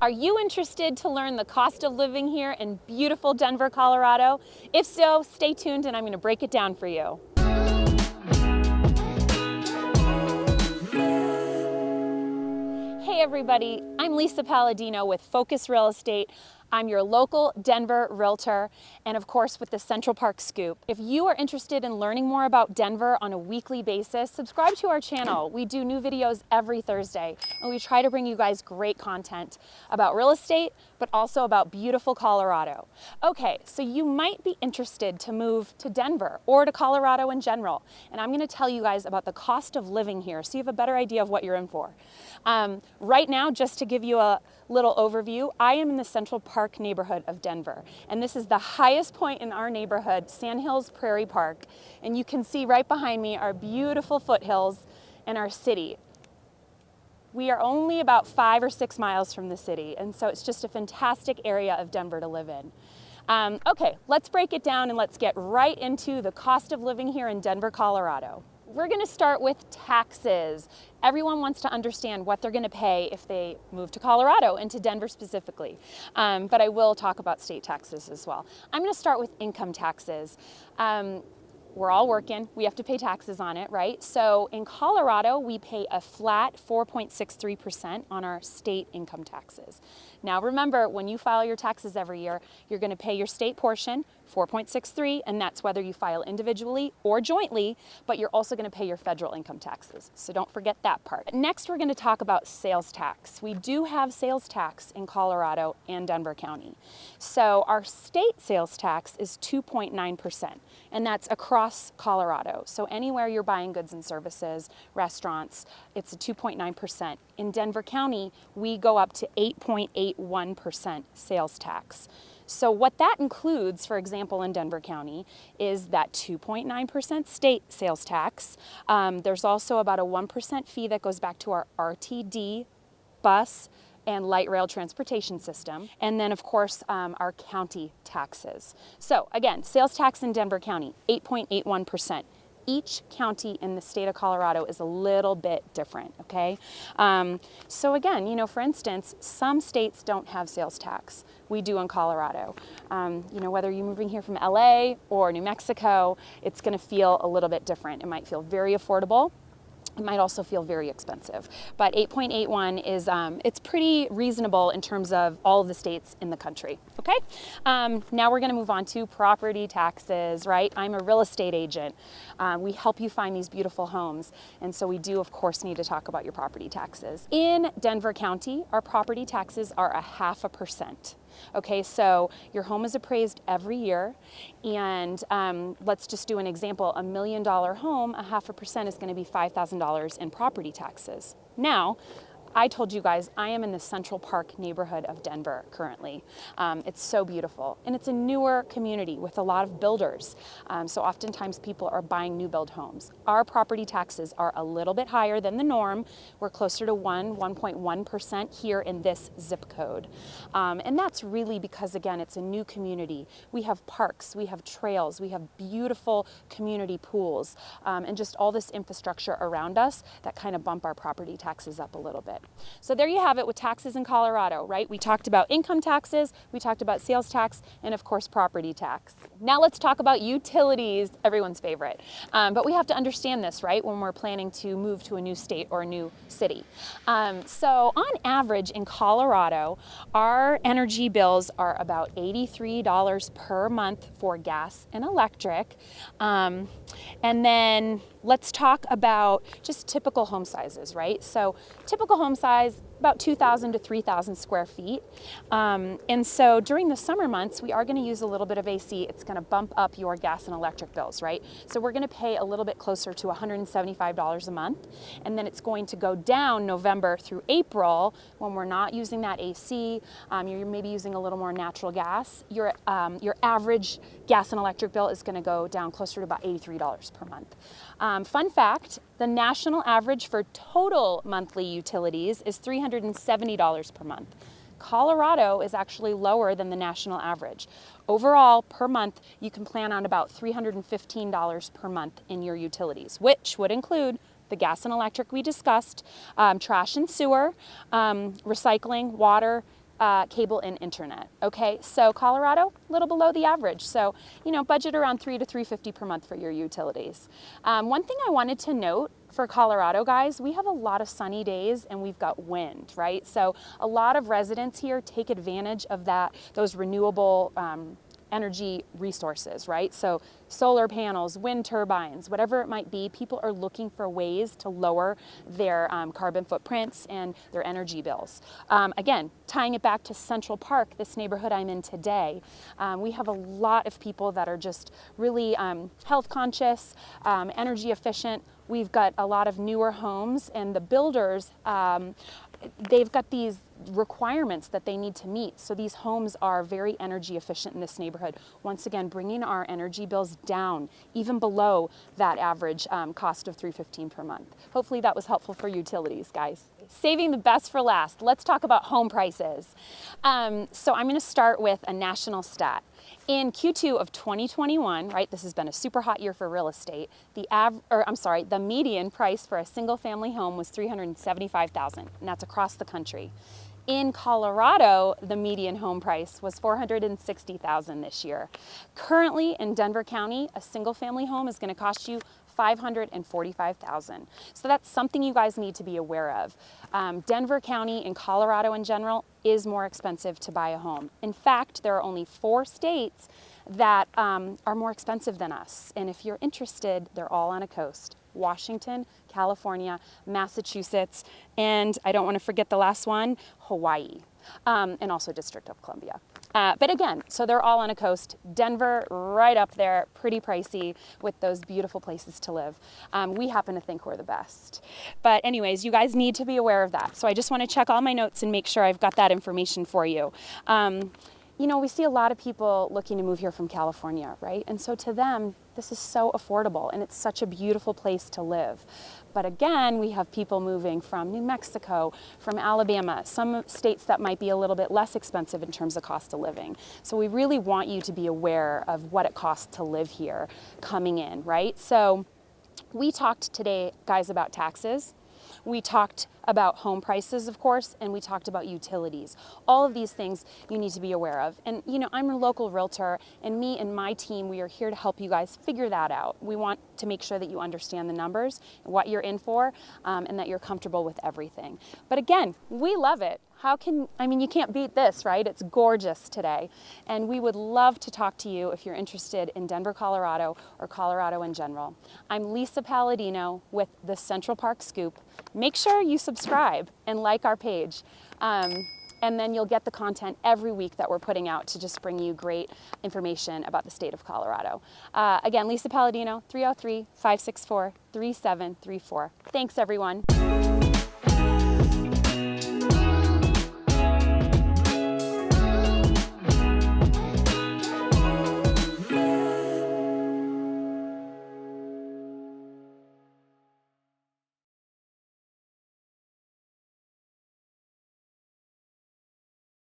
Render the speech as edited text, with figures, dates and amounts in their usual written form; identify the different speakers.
Speaker 1: Are you interested to learn the cost of living here in beautiful Denver, Colorado? If so, stay tuned and I'm going to break it down for you. Hey everybody, I'm Lisa Palladino with Focus Real Estate. I'm your local Denver realtor, and of course with the Central Park Scoop. If you are interested in learning more about Denver on a weekly basis, subscribe to our channel. We do new videos every Thursday, and we try to bring you guys great content about real estate, but also about beautiful Colorado. Okay, so you might be interested to move to Denver or to Colorado in general, and I'm gonna tell you guys about the cost of living here so you have a better idea of what you're in for. Right now, just to give you a little overview, I am in the Central Park neighborhood of Denver, and this is the highest point in our neighborhood, Sandhills Prairie Park, and you can see right behind me our beautiful foothills and our city. We are only about 5 or 6 miles from the city, and so it's just a fantastic area of Denver to live in. Okay, let's break it down and let's get right into the cost of living here in Denver, Colorado. We're going to start with taxes. Everyone wants to understand what they're going to pay if they move to Colorado and to Denver specifically. But I will talk about state taxes as well. I'm going to start with income taxes. We're all working, we have to pay taxes on it, right? So in Colorado, we pay a flat 4.63% on our state income taxes. Now remember, when you file your taxes every year, you're gonna pay your state portion, 4.63, and that's whether you file individually or jointly, but you're also gonna pay your federal income taxes. So don't forget that part. Next, we're gonna talk about sales tax. We do have sales tax in Colorado and Denver County. So our state sales tax is 2.9%, and that's across Colorado. So anywhere you're buying goods and services, restaurants, it's a 2.9%. In Denver County, we go up to 8.81% sales tax. So what that includes, for example, in Denver County, is that 2.9% state sales tax. There's also about a 1% fee that goes back to our RTD bus and light rail transportation system. And then of course, our county taxes. So again, sales tax in Denver County, 8.81%. Each county in the state of Colorado is a little bit different, okay? So again, you know, for instance, some states don't have sales tax. We do in Colorado. You know, whether you're moving here from LA or New Mexico, it's gonna feel a little bit different. It might feel very affordable. It might also feel very expensive, but 8.81 is, it's pretty reasonable in terms of all of the states in the country, okay? Now we're gonna move on to property taxes, right? I'm a real estate agent. We help you find these beautiful homes, and so we do, of course, need to talk about your property taxes. In Denver County, our property taxes are 0.5%. Okay, so your home is appraised every year, and let's just do an example. $1 million home, 0.5% is going to be $5,000 in property taxes. Now, I told you guys I am in the Central Park neighborhood of Denver currently. It's so beautiful, and it's a newer community with a lot of builders. So oftentimes people are buying new build homes. Our property taxes are a little bit higher than the norm. We're closer to 1.1% here in this zip code. And that's really because, again, it's a new community. We have parks, we have trails, we have beautiful community pools, and just all this infrastructure around us that kind of bump our property taxes up a little bit. So there you have it with taxes in Colorado, right? We talked about income taxes, we talked about sales tax, and of course property tax. Now let's talk about utilities, everyone's favorite. But we have to understand this, right, when we're planning to move to a new state or a new city. So on average in Colorado, our energy bills are about $83 per month for gas and electric. And then let's talk about just typical home sizes, right? So typical home size, about 2,000 to 3,000 square feet. And so during the summer months, we are going to use a little bit of AC. It's going to bump up your gas and electric bills, right? So we're going to pay a little bit closer to $175 a month. And then it's going to go down November through April when we're not using that AC. You're maybe using a little more natural gas. Your average gas and electric bill is going to go down closer to about $83 per month. Fun fact, the national average for total monthly utilities is $370 per month. Colorado is actually lower than the national average. Overall, per month, you can plan on about $315 per month in your utilities, which would include the gas and electric we discussed, trash and sewer, recycling, water, cable and internet. Okay, so Colorado, a little below the average. So, budget around $300 to $350 per month for your utilities. One thing I wanted to note for Colorado, guys, we have a lot of sunny days and we've got wind, right? So a lot of residents here take advantage of those renewable energy resources, right? So solar panels, wind turbines, whatever it might be, people are looking for ways to lower their carbon footprints and their energy bills. Again, tying it back to Central Park, this neighborhood I'm in today, we have a lot of people that are just really health conscious, energy efficient. We've got a lot of newer homes, and the builders, they've got these requirements that they need to meet. So these homes are very energy efficient in this neighborhood. Once again, bringing our energy bills down, even below that average cost of $315 per month. Hopefully that was helpful for utilities, guys. Saving the best for last, let's talk about home prices. So I'm going to start with a national stat. In Q2 of 2021, right, this has been a super hot year for real estate, the median price for a single family home was $375,000, and that's across the country. In Colorado, the median home price was $460,000 this year. Currently in Denver County, a single family home is going to cost you $545,000. So that's something you guys need to be aware of. Denver County and Colorado in general is more expensive to buy a home. In fact, there are only 4 states that are more expensive than us. And if you're interested, they're all on a coast. Washington, California, Massachusetts, and I don't want to forget the last one, Hawaii, and also District of Columbia. But again, so they're all on a coast. Denver, right up there, pretty pricey with those beautiful places to live. We happen to think we're the best. But anyways, you guys need to be aware of that. So I just want to check all my notes and make sure I've got that information for you. We see a lot of people looking to move here from California, right? And so to them, this is so affordable and it's such a beautiful place to live. But again, we have people moving from New Mexico, from Alabama, some states that might be a little bit less expensive in terms of cost of living. So we really want you to be aware of what it costs to live here coming in, right? So we talked today, guys, about taxes. We talked about home prices, of course, and we talked about utilities. All of these things you need to be aware of. And, I'm a local realtor, and me and my team, we are here to help you guys figure that out. We want to make sure that you understand the numbers, what you're in for, and that you're comfortable with everything. But again, we love it. You can't beat this, right? It's gorgeous today. And we would love to talk to you if you're interested in Denver, Colorado, or Colorado in general. I'm Lisa Palladino with the Central Park Scoop. Make sure you subscribe and like our page. And then you'll get the content every week that we're putting out to just bring you great information about the state of Colorado. Again, Lisa Palladino, 303-564-3734. Thanks, everyone.